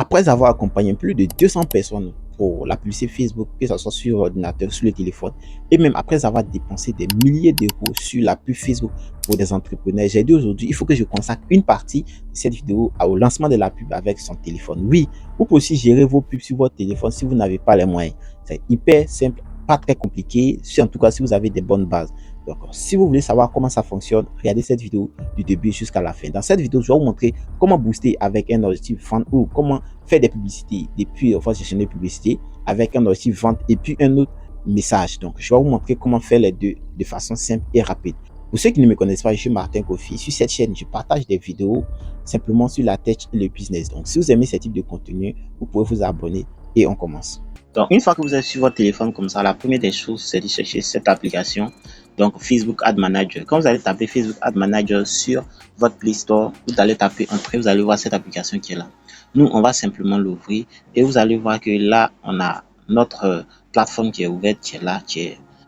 Après avoir accompagné plus de 200 personnes pour la publicité Facebook, que ce soit sur ordinateur, sur le téléphone, et même après avoir dépensé des milliers d'euros sur la pub Facebook pour des entrepreneurs, j'ai dit aujourd'hui, il faut que je consacre une partie de cette vidéo au lancement de la pub avec son téléphone. Oui, vous pouvez aussi gérer vos pubs sur votre téléphone si vous n'avez pas les moyens. C'est hyper simple, pas très compliqué, en tout cas si vous avez des bonnes bases. Donc, si vous voulez savoir comment ça fonctionne, regardez cette vidéo du début jusqu'à la fin. Dans cette vidéo, je vais vous montrer comment booster avec un objectif vente ou comment faire des publicités depuis votre gestionnaire de publicité avec un objectif vente et puis un autre message. Donc, je vais vous montrer comment faire les deux de façon simple et rapide. Pour ceux qui ne me connaissent pas, je suis Martin Kofi. Sur cette chaîne, je partage des vidéos simplement sur la tech et le business. Donc, si vous aimez ce type de contenu, vous pouvez vous abonner et on commence. Donc, une fois que vous êtes sur votre téléphone comme ça, la première des choses, c'est de chercher cette application. Donc, Facebook Ad Manager. Quand vous allez taper Facebook Ad Manager sur votre Play Store, vous allez taper entrée, vous allez voir cette application qui est là. Nous, on va simplement l'ouvrir et vous allez voir que là, on a notre plateforme qui est ouverte, qui est là,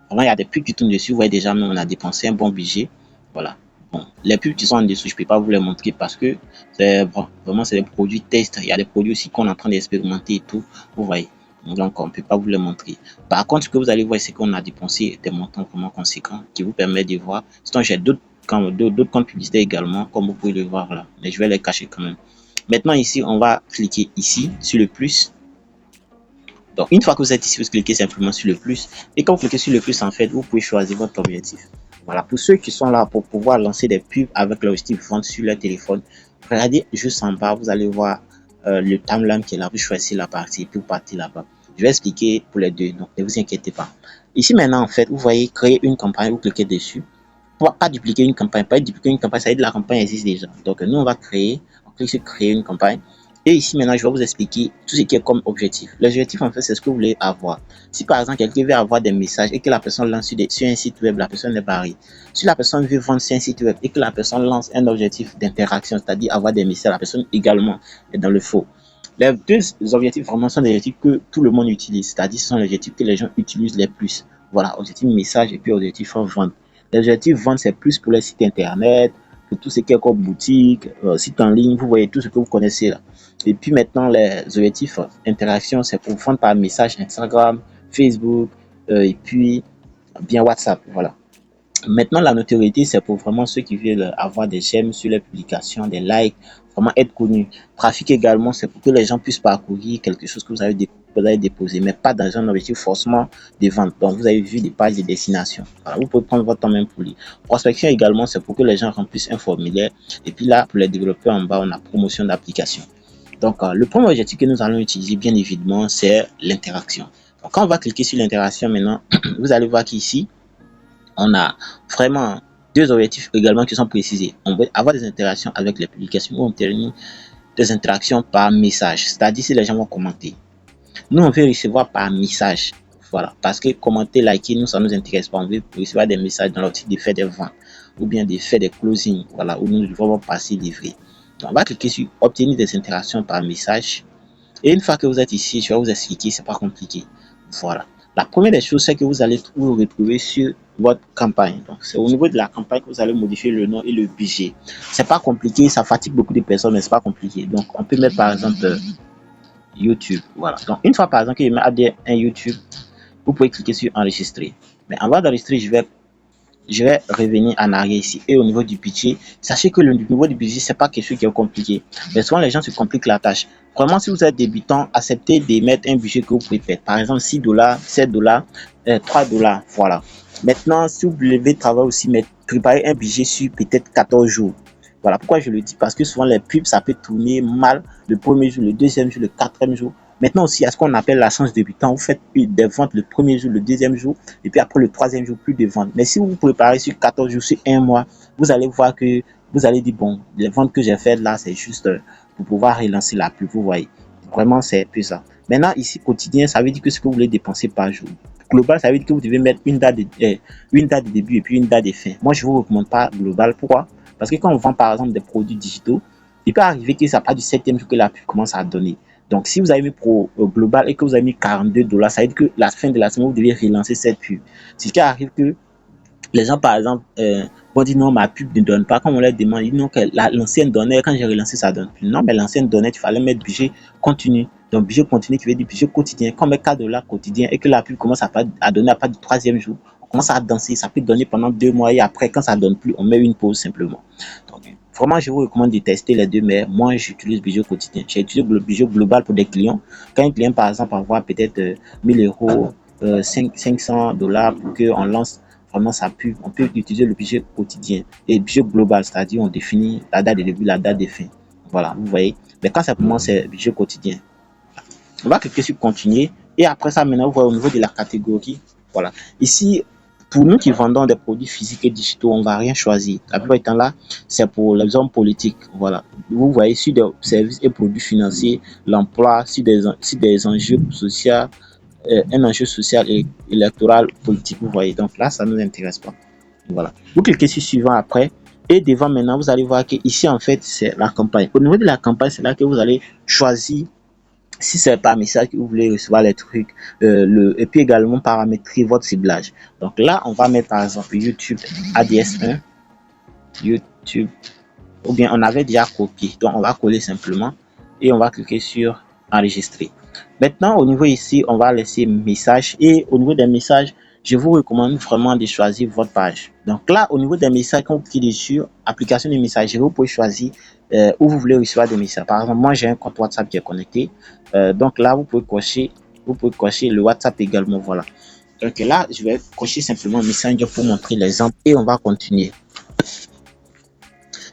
Vraiment, il y a des pubs qui tournent dessus. Vous voyez déjà, nous, on a dépensé un bon budget. Voilà. Bon, les pubs qui sont en dessous, je ne peux pas vous les montrer parce que c'est bon, vraiment, c'est des produits test. Il y a des produits aussi qu'on est en train d'expérimenter et tout. Vous voyez. Donc, on ne peut pas vous les montrer. Par contre, ce que vous allez voir, c'est qu'on a dépensé des montants vraiment conséquents qui vous permettent de voir. Sinon, j'ai d'autres comptes publicitaires également, comme vous pouvez le voir là. Mais je vais les cacher quand même. Maintenant, ici, on va cliquer ici sur le plus. Donc, une fois que vous êtes ici, vous cliquez simplement sur le plus. Et quand vous cliquez sur le plus, en fait, vous pouvez choisir votre objectif. Voilà, pour ceux qui sont là pour pouvoir lancer des pubs avec l'objectif vente sur leur téléphone, regardez juste en bas, vous allez voir le timeline qui est là. Vous choisissez la partie, puis vous partez là-bas. Je vais expliquer pour les deux, donc ne vous inquiétez pas. Ici maintenant, en fait, vous voyez créer une campagne, vous cliquez dessus. Pas dupliquer une campagne, ça veut dire que la campagne existe déjà. Donc nous, on va créer, on clique sur créer une campagne. Et ici maintenant, je vais vous expliquer tout ce qui est comme objectif. L'objectif, en fait, c'est ce que vous voulez avoir. Si par exemple, quelqu'un veut avoir des messages et que la personne lance sur un site web, la personne est barrée. Si la personne veut vendre sur un site web et que la personne lance un objectif d'interaction, c'est-à-dire avoir des messages, la personne également est dans le faux. Les deux objectifs vraiment sont des objectifs que tout le monde utilise, c'est-à-dire ce sont les objectifs que les gens utilisent les plus. Voilà, objectif message et puis objectif vente. L'objectif vente, c'est plus pour les sites internet, pour tout ce qui est comme boutique, site en ligne, vous voyez tout ce que vous connaissez là. Et puis maintenant, les objectifs interaction, c'est pour vendre par message Instagram, Facebook, et puis bien WhatsApp, voilà. Maintenant, la notoriété, c'est pour vraiment ceux qui veulent avoir des j'aime sur les publications, des likes, vraiment être connus. Trafic également, c'est pour que les gens puissent parcourir quelque chose que vous avez déposé, mais pas dans un objectif forcément de vente. Donc, vous avez vu des pages de destination. Voilà, vous pouvez prendre votre temps même pour lire. Prospection également, c'est pour que les gens remplissent un formulaire. Et puis là, pour les développeurs en bas, on a promotion d'application. Donc, le premier objectif que nous allons utiliser, bien évidemment, c'est l'interaction. Donc, quand on va cliquer sur l'interaction maintenant, vous allez voir qu'ici, on a vraiment deux objectifs également qui sont précisés. On veut avoir des interactions avec les publications ou obtenir des interactions par message, c'est-à-dire si les gens vont commenter. Nous, on veut recevoir par message. Voilà, parce que commenter, liker, nous, ça ne nous intéresse pas. On veut recevoir des messages dans l'optique de faire des ventes ou bien de faire des closings, voilà, où nous devons passer livrer. Donc, on va cliquer sur obtenir des interactions par message. Et une fois que vous êtes ici, je vais vous expliquer, c'est pas compliqué. Voilà. La première des choses, c'est que vous allez vous retrouver sur votre campagne. Donc, c'est au niveau de la campagne que vous allez modifier le nom et le budget. C'est pas compliqué, ça fatigue beaucoup de personnes, mais c'est pas compliqué. Donc, on peut mettre par exemple YouTube. Voilà. Donc, une fois par exemple que je mets un YouTube, vous pouvez cliquer sur enregistrer. Mais avant d'enregistrer, je vais revenir en arrière ici. Et au niveau du budget, sachez que le niveau du budget, c'est pas quelque chose qui est compliqué. Mais souvent, les gens se compliquent la tâche. Vraiment, si vous êtes débutant, acceptez de mettre un budget que vous pouvez faire. Par exemple, $6, $7, $3. Voilà. Maintenant, si vous devez travailler aussi, mais préparer un budget sur peut-être 14 jours. Voilà pourquoi je le dis. Parce que souvent, les pubs, ça peut tourner mal le premier jour, le deuxième jour, le quatrième jour. Maintenant aussi, à ce qu'on appelle l'assurance débutant, vous faites des ventes le premier jour, le deuxième jour, et puis après le troisième jour, plus de ventes. Mais si vous vous préparez sur 14 jours, sur un mois, vous allez voir que vous allez dire, bon, les ventes que j'ai faites là, c'est juste pour pouvoir relancer la pub, vous voyez. Vraiment, c'est plus ça. Maintenant, ici, quotidien, ça veut dire que ce que vous voulez dépenser par jour. Global, ça veut dire que vous devez mettre une date de début et puis une date de fin. Moi, je ne vous recommande pas global. Pourquoi? Parce que quand on vend, par exemple, des produits digitaux, il peut arriver que ça part du 7e jour que la pub commence à donner. Donc, si vous avez mis pro global et que vous avez mis $42, ça veut dire que la fin de la semaine, vous devez relancer cette pub. Ce qui arrive que Les gens, par exemple, vont dire non, ma pub ne donne pas. Comme on leur demande, ils disent non, que l'ancienne donnait, quand j'ai relancé, ça donne plus. Non, mais l'ancienne donnait, il fallait mettre budget continu. Donc, budget continu qui veut dire budget quotidien. Comme un cas de là quotidien et que la pub commence à donner à pas du troisième jour, on commence à danser. Ça peut donner pendant 2 mois et après, quand ça donne plus, on met une pause simplement. Donc, vraiment, je vous recommande de tester les deux, mais moi, j'utilise budget quotidien. J'ai utilisé le budget global pour des clients. Quand un client, par exemple, envoie peut-être 1000 euros, 500 dollars pour qu'on lance vraiment sa pub, on peut utiliser le budget quotidien et le budget global, c'est-à-dire on définit la date de début, la date de fin. Voilà, vous voyez. Mais quand simplement c'est budget quotidien, on va cliquer sur continuer et après ça, maintenant, vous voyez au niveau de la catégorie. Voilà. Ici, pour nous qui vendons des produits physiques et digitaux, on ne va rien choisir. La plupart du temps là, c'est pour les hommes politiques. Voilà. Vous voyez sur des services et produits financiers, l'emploi, sur des enjeux sociaux, un enjeu social et électoral politique, vous voyez. Donc là, ça ne nous intéresse pas. Voilà. Vous cliquez sur suivant après. Et devant maintenant, vous allez voir que ici, en fait, c'est la campagne. Au niveau de la campagne, c'est là que vous allez choisir si c'est par message que vous voulez recevoir les trucs, et puis également paramétrer votre ciblage. Donc là, on va mettre par exemple YouTube ADS1, YouTube, ou bien on avait déjà copié. Donc on va coller simplement et on va cliquer sur enregistrer. Maintenant, au niveau ici, on va laisser message et au niveau des messages, je vous recommande vraiment de choisir votre page. Donc là, au niveau des messages, quand vous cliquez dessus, application de messagerie, vous pouvez choisir où vous voulez recevoir des messages. Par exemple, moi j'ai un compte WhatsApp qui est connecté. Donc là, vous pouvez cocher le WhatsApp également. Voilà. Donc là, je vais cocher simplement Messenger pour montrer l'exemple et on va continuer.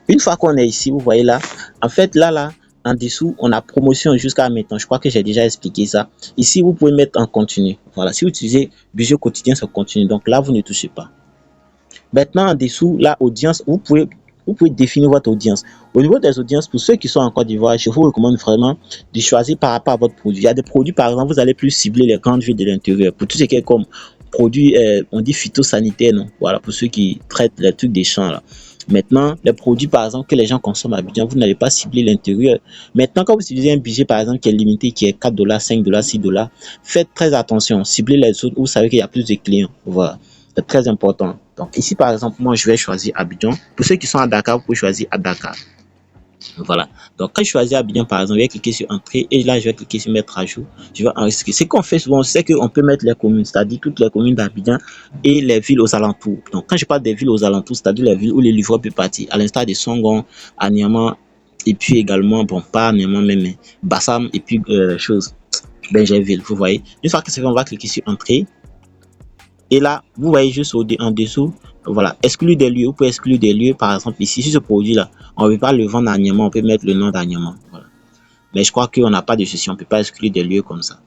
Une fois qu'on est ici, vous voyez là, en fait là, en dessous, on a promotion jusqu'à maintenant. Je crois que j'ai déjà expliqué ça. Ici, vous pouvez mettre en continu. Voilà, si vous utilisez budget quotidien, c'est continu. Donc là, vous ne touchez pas. Maintenant, en dessous, là, audience, vous pouvez définir votre audience. Au niveau des audiences, pour ceux qui sont en Côte d'Ivoire, je vous recommande vraiment de choisir par rapport à votre produit. Il y a des produits, par exemple, vous allez plus cibler les grandes villes de l'intérieur. Pour tout ce qui est comme produits, on dit phytosanitaires, non? Voilà, pour ceux qui traitent les trucs des champs, là. Maintenant, les produits, par exemple, que les gens consomment à Abidjan, vous n'allez pas cibler l'intérieur. Maintenant, quand vous utilisez un budget, par exemple, qui est limité, qui est 4 dollars, 5 dollars, 6 dollars, faites très attention. Ciblez les autres où vous savez qu'il y a plus de clients. Voilà. C'est très important. Donc, ici, par exemple, moi, je vais choisir Abidjan. Pour ceux qui sont à Dakar, vous pouvez choisir à Dakar. Voilà. Donc, quand je choisis Abidjan, par exemple, je vais cliquer sur Entrée et là, je vais cliquer sur Mettre à jour. Je vais enregistrer. Ce qu'on fait souvent, c'est qu'on peut mettre les communes, c'est-à-dire toutes les communes d'Abidjan et les villes aux alentours. Donc, quand je parle des villes aux alentours, c'est-à-dire les villes où les livreurs peuvent partir, à l'instar de Songon, Anyama, et puis également, bon, pas Anyama même, mais Bassam, et puis choses, Benjerville, vous voyez. Une fois que c'est fait, on va cliquer sur Entrée. Et là, vous voyez juste en dessous, voilà, exclure des lieux. Vous pouvez exclure des lieux, par exemple, ici, sur ce produit-là, on ne veut pas le vendre à Niamey, on peut mettre le nom d'Aniamey. Voilà. Mais je crois qu'on n'a pas de souci, on ne peut pas exclure des lieux comme ça.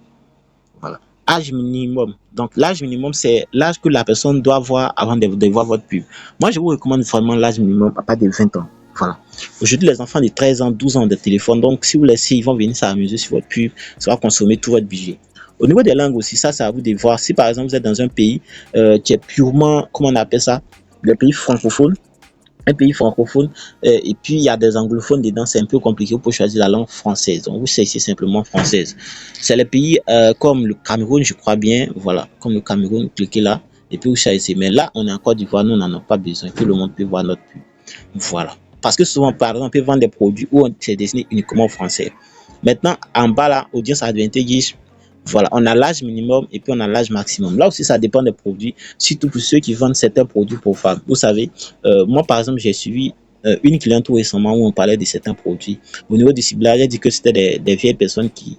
Voilà. Âge minimum. Donc, l'âge minimum, c'est l'âge que la personne doit voir avant de voir votre pub. Moi, je vous recommande vraiment l'âge minimum à partir de 20 ans. Voilà. Aujourd'hui, les enfants de 13 ans, 12 ans de téléphone, donc si vous laissez, ils vont venir s'amuser sur votre pub, ça va consommer tout votre budget. Au niveau des langues aussi, ça, c'est à vous de voir. Si par exemple, vous êtes dans un pays qui est purement, comment on appelle ça, le pays francophone, un pays francophone, et puis il y a des anglophones dedans, c'est un peu compliqué pour choisir la langue française. Donc vous choisissez simplement française. C'est les pays comme le Cameroun, je crois bien, voilà, comme le Cameroun, cliquez là, et puis vous choisissez. Mais là, on est en Côte d'Ivoire, nous, on n'en a pas besoin, tout le monde peut voir notre pub. Voilà. Parce que souvent, par exemple, on peut vendre des produits où c'est destiné uniquement aux Français. Maintenant, en bas là, audience advantage, voilà, on a l'âge minimum et puis on a l'âge maximum. Là aussi, ça dépend des produits, surtout pour ceux qui vendent certains produits pour femmes. Vous savez, moi par exemple, j'ai suivi une cliente tout récemment où on parlait de certains produits. Au niveau du ciblage, elle dit que c'était des vieilles personnes qui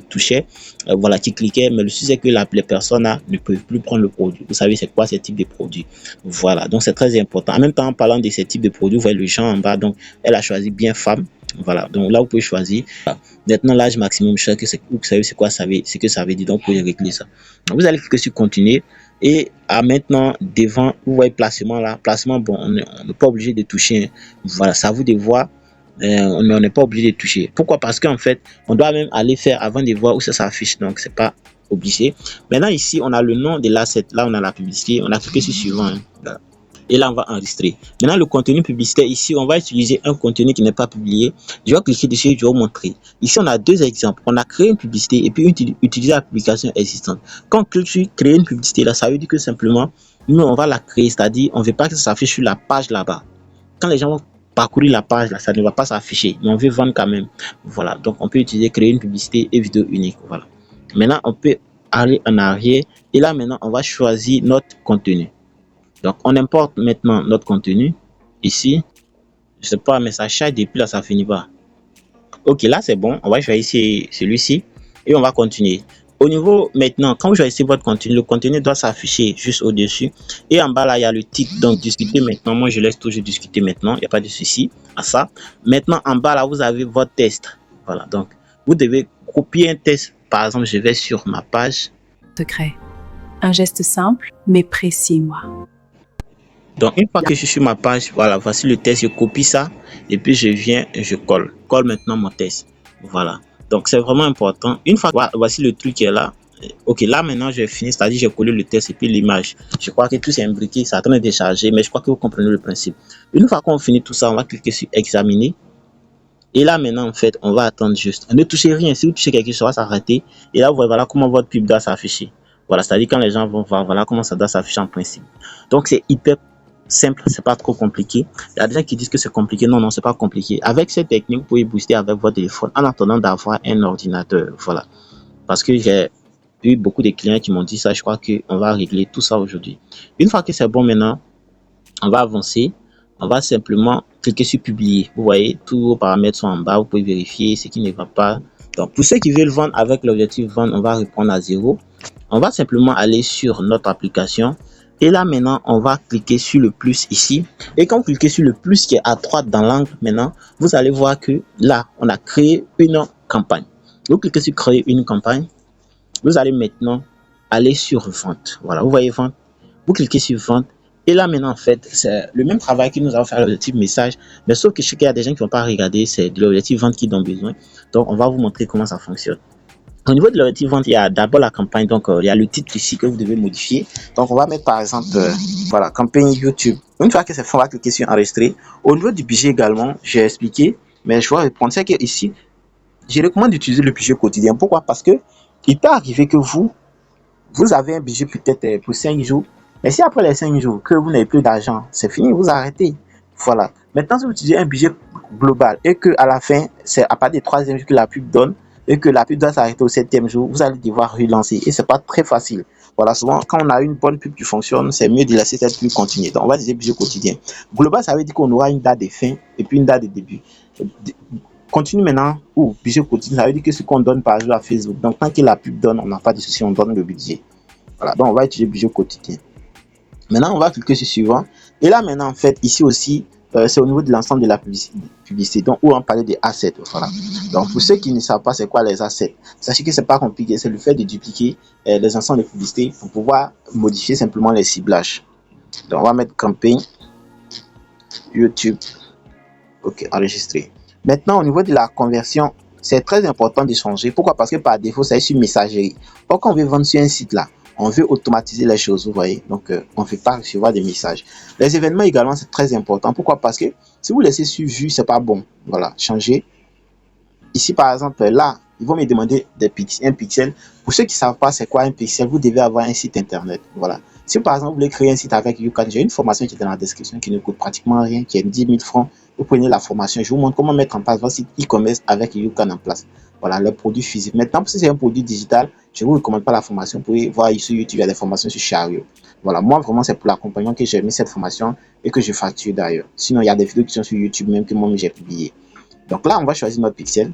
touchaient, voilà, qui cliquaient, mais le souci c'est que les personnes là ne peuvent plus prendre le produit. Vous savez, c'est quoi ce type de produit? Voilà, donc c'est très important. En même temps, en parlant de ce type de produits, vous voyez le genre en bas, donc elle a choisi bien femme. Voilà, donc là vous pouvez choisir. Maintenant, l'âge maximum, je sais que vous savez c'est quoi ce que ça veut dire, donc vous pouvez régler ça. Donc, vous allez cliquer sur continuer et à maintenant devant, vous voyez placement là, placement, bon, on n'est pas obligé de toucher. Voilà, ça vous de voir. On n'est pas obligé de toucher. Pourquoi? Parce qu'en fait, on doit même aller faire avant de voir où ça s'affiche, donc c'est pas obligé. Maintenant ici, on a le nom de l'asset, là on a la publicité, on a cliqué sur suivant. Hein. Voilà. Et là, on va enregistrer. Maintenant, le contenu publicitaire, ici, on va utiliser un contenu qui n'est pas publié. Je vais cliquer dessus et je vais vous montrer. Ici, on a deux exemples. On a créé une publicité et puis utiliser la publication existante. Quand on clique sur créer une publicité, là, ça veut dire que simplement, nous, on va la créer, c'est-à-dire, on ne veut pas que ça s'affiche sur la page là-bas. Quand les gens vont parcourir la page, là, ça ne va pas s'afficher, mais on veut vendre quand même. Voilà, donc on peut utiliser créer une publicité et vidéo unique. Voilà. Maintenant, on peut aller en arrière et là, maintenant, on va choisir notre contenu. Donc, on importe maintenant notre contenu ici. Je sais pas, mais ça charge depuis là, ça finit pas. Ok, là, c'est bon. On va choisir celui-ci et on va continuer. Au niveau maintenant, quand vous choisissez votre contenu, le contenu doit s'afficher juste au-dessus. Et en bas, là, il y a le titre. Donc, discuter maintenant. Moi, je laisse toujours discuter maintenant. Il n'y a pas de souci à ça. Maintenant, en bas, là, vous avez votre test. Voilà. Donc, vous devez copier un test. Par exemple, je vais sur ma page. Secret. Un geste simple, mais précis, moi. Donc, une fois que je suis sur ma page, voilà, voici le test. Je copie ça. Et puis, je viens, je colle. Colle maintenant mon test. Voilà. Donc, c'est vraiment important. Une fois que voici le truc qui est là. Ok, là maintenant, j'ai fini. C'est-à-dire, j'ai collé le test et puis l'image. Je crois que tout c'est imbriqué. Ça est en train de décharger. Mais je crois que vous comprenez le principe. Une fois qu'on finit tout ça, on va cliquer sur examiner. Et là, maintenant, en fait, on va attendre juste. Ne touchez rien. Si vous touchez quelque chose, ça va s'arrêter. Et là, vous voyez, voilà comment votre pub doit s'afficher. Voilà, c'est-à-dire quand les gens vont voir, voilà comment ça doit s'afficher en principe. Donc, c'est hyper simple, c'est pas trop compliqué. Il y a des gens qui disent que c'est compliqué. Non, non, c'est pas compliqué. Avec cette technique, vous pouvez booster avec votre téléphone en attendant d'avoir un ordinateur. Voilà. Parce que j'ai eu beaucoup de clients qui m'ont dit ça. Je crois qu'on va régler tout ça aujourd'hui. Une fois que c'est bon maintenant, on va avancer. On va simplement cliquer sur publier. Vous voyez, tous vos paramètres sont en bas. Vous pouvez vérifier ce qui ne va pas. Donc, pour ceux qui veulent vendre avec l'objectif vendre, on va répondre à 0. On va simplement aller sur notre application. Et là, maintenant, on va cliquer sur le plus ici. Et quand vous cliquez sur le plus qui est à droite dans l'angle, maintenant, vous allez voir que là, on a créé une campagne. Vous cliquez sur créer une campagne. Vous allez maintenant aller sur vente. Voilà, vous voyez vente. Vous cliquez sur vente. Et là, maintenant, en fait, c'est le même travail que nous allons faire l'objectif message. Mais sauf que je sais qu'il y a des gens qui ne vont pas regarder. C'est de l'objectif vente qu'ils ont besoin. Donc, on va vous montrer comment ça fonctionne. Au niveau de l'objectif vente, il y a d'abord la campagne. Donc, il y a le titre ici que vous devez modifier. Donc, on va mettre par exemple, voilà, campagne YouTube. Une fois que c'est fait, on va cliquer sur enregistrer. Au niveau du budget également, j'ai expliqué, mais je vais répondre. C'est que ici, je recommande d'utiliser le budget quotidien. Pourquoi? Parce que il peut arriver que vous avez un budget peut-être pour 5 jours. Mais si après les 5 jours, que vous n'avez plus d'argent, c'est fini, vous arrêtez. Voilà. Maintenant, si vous utilisez un budget global et que à la fin, c'est à partir du 3e jour que la pub donne, et que la pub doit s'arrêter au 7e jour, vous allez devoir relancer. Et c'est pas très facile. Voilà, souvent, quand on a une bonne pub qui fonctionne, c'est mieux de laisser cette pub continuer. Donc, on va dire budget quotidien. Global, ça veut dire qu'on aura une date de fin et puis une date de début. Continue maintenant, ou budget quotidien, ça veut dire que ce qu'on donne par jour à Facebook. Donc, tant que la pub donne, on n'a pas de souci, on donne le budget. Voilà, donc on va utiliser budget quotidien. Maintenant, on va cliquer sur suivant. Et là, maintenant, en fait, ici aussi, c'est au niveau de l'ensemble de la publicité. Donc, où on parlait des assets. Voilà. Donc, pour ceux qui ne savent pas c'est quoi les assets, sachez que c'est pas compliqué. C'est le fait de dupliquer les ensembles de publicité pour pouvoir modifier simplement les ciblages. Donc, on va mettre campagne YouTube. OK, enregistrer. Maintenant, au niveau de la conversion, c'est très important de changer. Pourquoi? Parce que par défaut, c'est sur messagerie. Or, quand on veut vendre sur un site là, on veut automatiser les choses, vous voyez. Donc, on ne fait pas recevoir des messages. Les événements également, c'est très important. Pourquoi? Parce que si vous laissez sur vue, c'est pas bon. Voilà, changer. Ici, par exemple, là, ils vont me demander un pixel. Pour ceux qui ne savent pas c'est quoi un pixel, vous devez avoir un site internet. Voilà. Si par exemple, vous voulez créer un site avec YouCan, j'ai une formation qui est dans la description qui ne coûte pratiquement rien, qui est 10 000 francs. Vous prenez la formation, je vous montre comment mettre en place votre site e-commerce avec YouCan en place. Voilà, le produit physique. Maintenant, si c'est un produit digital, je ne vous recommande pas la formation. Vous pouvez voir sur YouTube, il y a des formations sur Chariot. Voilà, moi vraiment, c'est pour l'accompagnement que j'ai mis cette formation et que je facture d'ailleurs. Sinon, il y a des vidéos qui sont sur YouTube même que moi j'ai publié. Donc là, on va choisir notre pixel.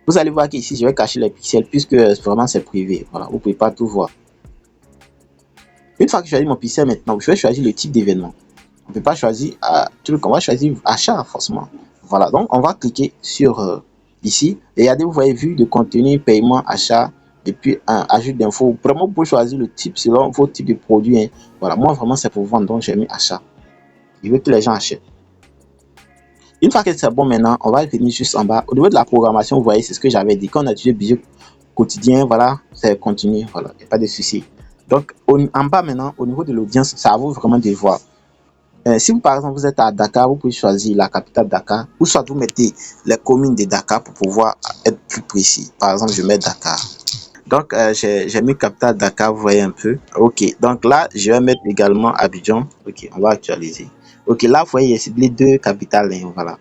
Vous allez voir qu'ici, je vais cacher les pixels puisque vraiment c'est privé. Voilà, vous ne pouvez pas tout voir. Une fois que je choisis mon pixel maintenant, je vais choisir le type d'événement. On ne peut pas choisir truc, on va choisir achat forcément. Voilà, donc on va cliquer sur ici. Et regardez, vous voyez vue de contenu, paiement, achat, et puis ajout d'infos. Vraiment, vous pouvez choisir le type selon vos types de produits. Hein. Voilà, moi vraiment c'est pour vendre, donc j'ai mis achat. Je veux que les gens achètent. Une fois que c'est bon maintenant, on va venir juste en bas. Au niveau de la programmation, vous voyez, c'est ce que j'avais dit. Quand on a utilisé budget quotidien, voilà, c'est continu, voilà, il n'y a pas de souci. Donc, en bas maintenant, au niveau de l'audience, ça vaut vraiment de voir. Si vous, par exemple, vous êtes à Dakar, vous pouvez choisir la capitale Dakar, ou soit vous mettez les communes de Dakar pour pouvoir être plus précis. Par exemple, je mets Dakar. Donc, j'ai mis capitale Dakar, vous voyez un peu. Ok, donc là, je vais mettre également Abidjan. Ok, on va actualiser. Ok, là, vous voyez, j'ai ciblé deux capitales, hein, voilà.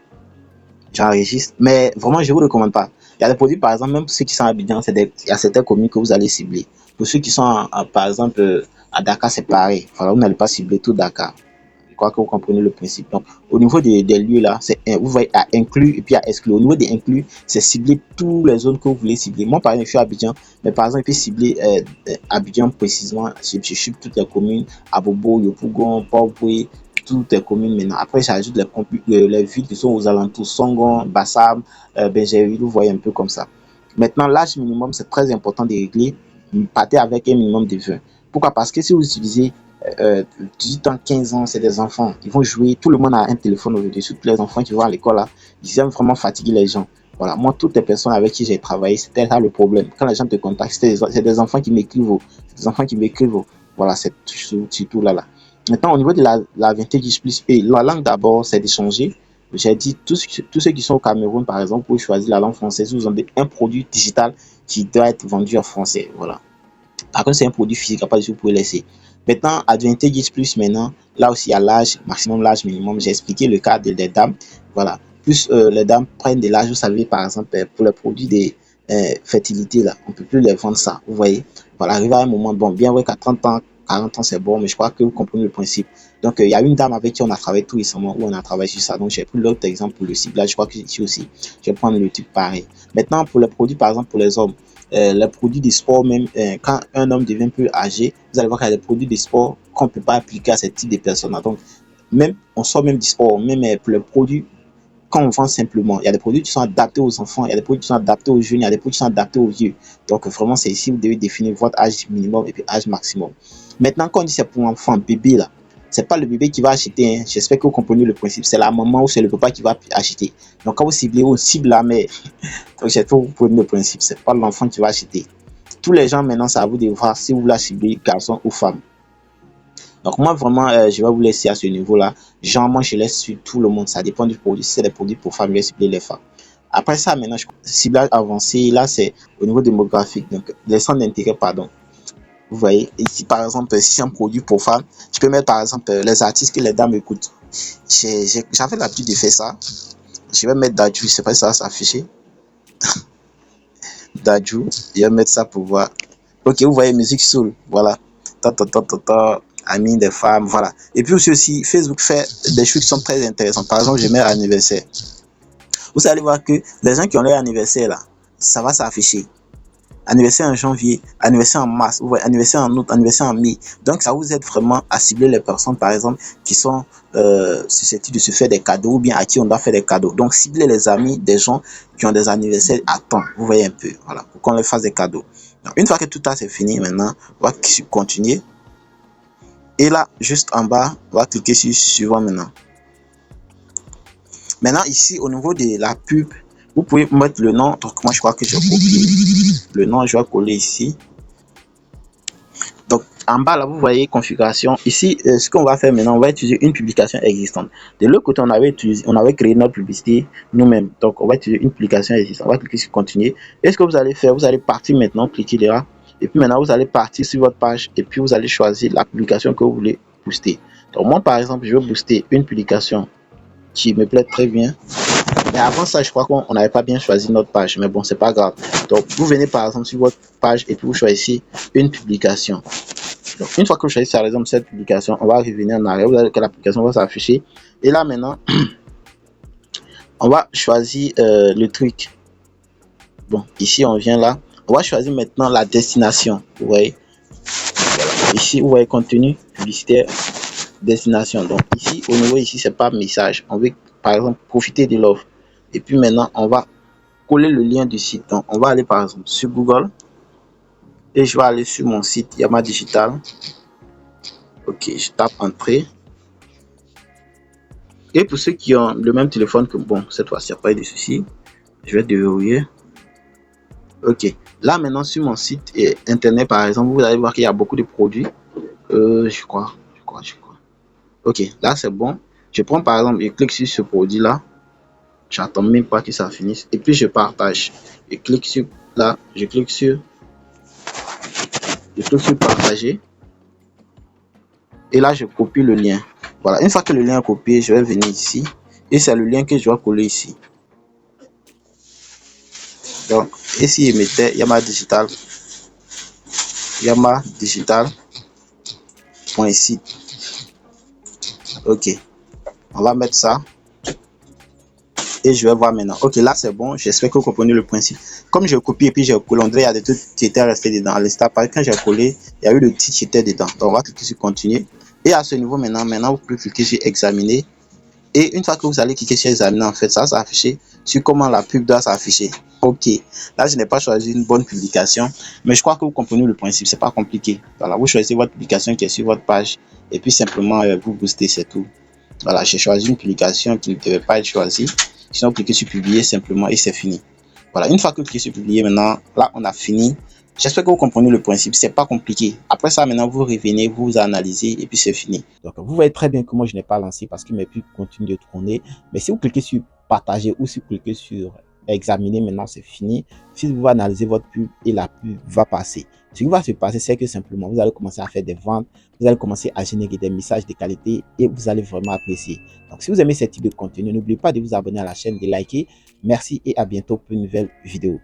J'enregistre, mais vraiment, je vous recommande pas. Il y a des produits, par exemple, même pour ceux qui sont à Abidjan, il y a certaines communes que vous allez cibler. Pour ceux qui sont, par exemple, à Dakar, c'est pareil. Voilà, vous n'allez pas cibler tout Dakar. Je crois que vous comprenez le principe. Donc, au niveau des lieux là, vous voyez à inclus et puis à exclure. Au niveau des inclus, c'est cibler toutes les zones que vous voulez cibler. Moi, par exemple, je suis à Abidjan, mais par exemple, je peux cibler Abidjan précisément. Je suis toutes les communes, Abobo, Yopougon, Port-Boué, toutes les communes maintenant. Après, j'ajoute les villes qui sont aux alentours, Songon, Bassam, Bergerville, vous voyez un peu comme ça. Maintenant, l'âge minimum, c'est très important de régler. Partez avec un minimum de 20. Pourquoi? Parce que si vous utilisez 18 ans, 15 ans, c'est des enfants. Ils vont jouer. Tout le monde a un téléphone aujourd'hui. Surtout les enfants qui vont à l'école, là, ils aiment vraiment fatiguer les gens. Voilà. Moi, toutes les personnes avec qui j'ai travaillé, c'était ça le problème. Quand les gens te contactent, c'est des enfants qui m'écrivent. Des enfants qui m'écrivent. Voilà, c'est surtout là. Maintenant, au niveau de la vintage plus, et la langue d'abord, c'est d'échanger. J'ai dit, tous ceux qui sont au Cameroun, par exemple, pour choisir la langue française, vous avez un produit digital qui doit être vendu en français. Voilà. Par contre, c'est un produit physique, à part vous pouvez laisser. Maintenant, Advantage Plus, maintenant, là aussi, il y a l'âge maximum, l'âge minimum. J'ai expliqué le cas des dames. Voilà. Plus les dames prennent de l'âge, vous savez, par exemple, pour les produits de fertilité, là, on ne peut plus les vendre ça. Vous voyez. Voilà, arrivé à un moment, bon, bien vrai qu'à 30 ans, 40 ans, c'est bon, mais je crois que vous comprenez le principe. Donc, il y a une dame avec qui on a travaillé tout récemment, où on a travaillé sur ça. Donc, j'ai pris l'autre exemple pour le ciblage. Je crois que ici aussi, je vais prendre le type pareil. Maintenant, pour les produits, par exemple, pour les hommes, les produits de sport, même quand un homme devient plus âgé, vous allez voir qu'il y a des produits de sport qu'on ne peut pas appliquer à ce type de personnes. Donc, même, on sort même du sport, même pour les produits, quand on vend simplement, il y a des produits qui sont adaptés aux enfants, il y a des produits qui sont adaptés aux jeunes, il y a des produits qui sont adaptés aux vieux. Donc, vraiment, c'est ici vous devez définir votre âge minimum et puis âge maximum. Maintenant, quand on dit c'est pour enfant, bébé, là, c'est pas le bébé qui va acheter, hein. J'espère que vous comprenez le principe. C'est la maman ou c'est le papa qui va acheter. Donc, quand vous ciblez, on cible la mère. Donc, j'espère que vous comprenez le principe. C'est pas l'enfant qui va acheter. Tous les gens, maintenant, c'est à vous de voir si vous voulez cibler garçon ou femme. Donc, moi, vraiment, je vais vous laisser à ce niveau-là. Genre, moi, je laisse sur tout le monde. Ça dépend du produit. Si c'est des produits pour femmes, je vais cibler les femmes. Après ça, maintenant, ciblage avancé, là, c'est au niveau démographique. Donc, les centres d'intérêt, pardon. Vous voyez, ici, par exemple, si c'est un produit pour femmes, je peux mettre, par exemple, les artistes que les dames écoutent. J'avais l'habitude de faire ça. Je vais mettre Dadju, je ne sais pas si ça va s'afficher. Dadju, je vais mettre ça pour voir. Ok, vous voyez, musique soul, voilà. Amis des femmes, voilà. Et puis aussi, Facebook fait des choses qui sont très intéressantes. Par exemple, je mets anniversaire. Vous allez voir que les gens qui ont leur anniversaire là, ça va s'afficher. Anniversaire en janvier, anniversaire en mars, vous voyez, anniversaire en août, anniversaire en mai. Donc, ça vous aide vraiment à cibler les personnes, par exemple, qui sont susceptibles de se faire des cadeaux ou bien à qui on doit faire des cadeaux. Donc, cibler les amis des gens qui ont des anniversaires à temps. Vous voyez un peu, voilà, pour qu'on leur fasse des cadeaux. Donc, une fois que tout ça c'est fini, maintenant, on va continuer. Et là, juste en bas, on va cliquer sur suivant maintenant. Maintenant, ici, au niveau de la pub, vous pouvez mettre le nom. Donc, moi, je crois que je vais copier le nom. Je vais coller ici. Donc, en bas, là, vous voyez configuration. Ici, ce qu'on va faire maintenant, on va utiliser une publication existante. De l'autre côté, on avait créé notre publicité nous-mêmes. Donc, on va utiliser une publication existante. On va cliquer sur continuer. Et ce que vous allez faire, vous allez partir maintenant, cliquez là. Et puis maintenant, vous allez partir sur votre page. Et puis, vous allez choisir la publication que vous voulez booster. Donc, moi, par exemple, je vais booster une publication qui me plaît très bien. Mais avant ça, je crois qu'on n'avait pas bien choisi notre page. Mais bon, c'est pas grave. Donc, vous venez par exemple sur votre page et puis vous choisissez une publication. Donc, une fois que vous choisissez par exemple cette publication, on va revenir en arrière. Vous allez que l'application va s'afficher. Et là maintenant, on va choisir le truc. Bon, ici on vient là. On va choisir maintenant la destination. Vous voyez. Voilà. Ici, vous voyez contenu publicitaire, destination. Donc ici, au niveau ici, c'est pas message. On veut par exemple profiter de l'offre. Et puis maintenant, on va coller le lien du site. Donc, on va aller par exemple sur Google. Et je vais aller sur mon site Yama Digital. Ok, je tape entrée. Et pour ceux qui ont le même téléphone que bon, cette fois-ci, il n'y a pas eu de soucis. Je vais déverrouiller. Ok, là maintenant sur mon site internet par exemple, vous allez voir qu'il y a beaucoup de produits. Je crois. Ok, là c'est bon. Je prends par exemple, je clique sur ce produit là. J'attends même pas que ça finisse. Et puis je partage. Je clique sur là, je clique sur Je clique sur partager. Et là, je copie le lien. Voilà, une fois que le lien est copié, je vais venir ici. Et c'est le lien que je dois coller ici. Donc, ici, il mettait Yamaha Digital. Yamaha Digital.site. Ok. On va mettre ça. Et je vais voir maintenant. Ok, là c'est bon. J'espère que vous comprenez le principe. Comme je copie et puis j'ai collé, il y a des trucs qui étaient restés dedans. À l'instant, quand j'ai collé, il y a eu le titre qui était dedans. Donc on va cliquer sur continuer. Et à ce niveau maintenant, vous pouvez cliquer sur examiner. Et une fois que vous allez cliquer sur examiner, en fait, ça va s'afficher sur comment la pub doit s'afficher. Ok. Là, je n'ai pas choisi une bonne publication, mais je crois que vous comprenez le principe. C'est pas compliqué. Voilà, vous choisissez votre publication qui est sur votre page et puis simplement vous boostez, c'est tout. Voilà, j'ai choisi une publication qui ne devait pas être choisie. Sinon, vous cliquez sur publier simplement et c'est fini. Voilà, une fois que vous cliquez sur publier, maintenant, là, on a fini. J'espère que vous comprenez le principe, c'est pas compliqué. Après ça, maintenant, vous revenez, vous analysez et puis c'est fini. Donc, vous voyez très bien que moi, je n'ai pas lancé parce que mes pubs continuent de tourner. Mais si vous cliquez sur partager ou si vous cliquez sur examiner, maintenant, c'est fini. Si vous analysez votre pub et la pub va passer. Ce qui va se passer, c'est que simplement, vous allez commencer à faire des ventes, vous allez commencer à générer des messages de qualité et vous allez vraiment apprécier. Donc, si vous aimez ce type de contenu, n'oubliez pas de vous abonner à la chaîne, de liker. Merci et à bientôt pour une nouvelle vidéo.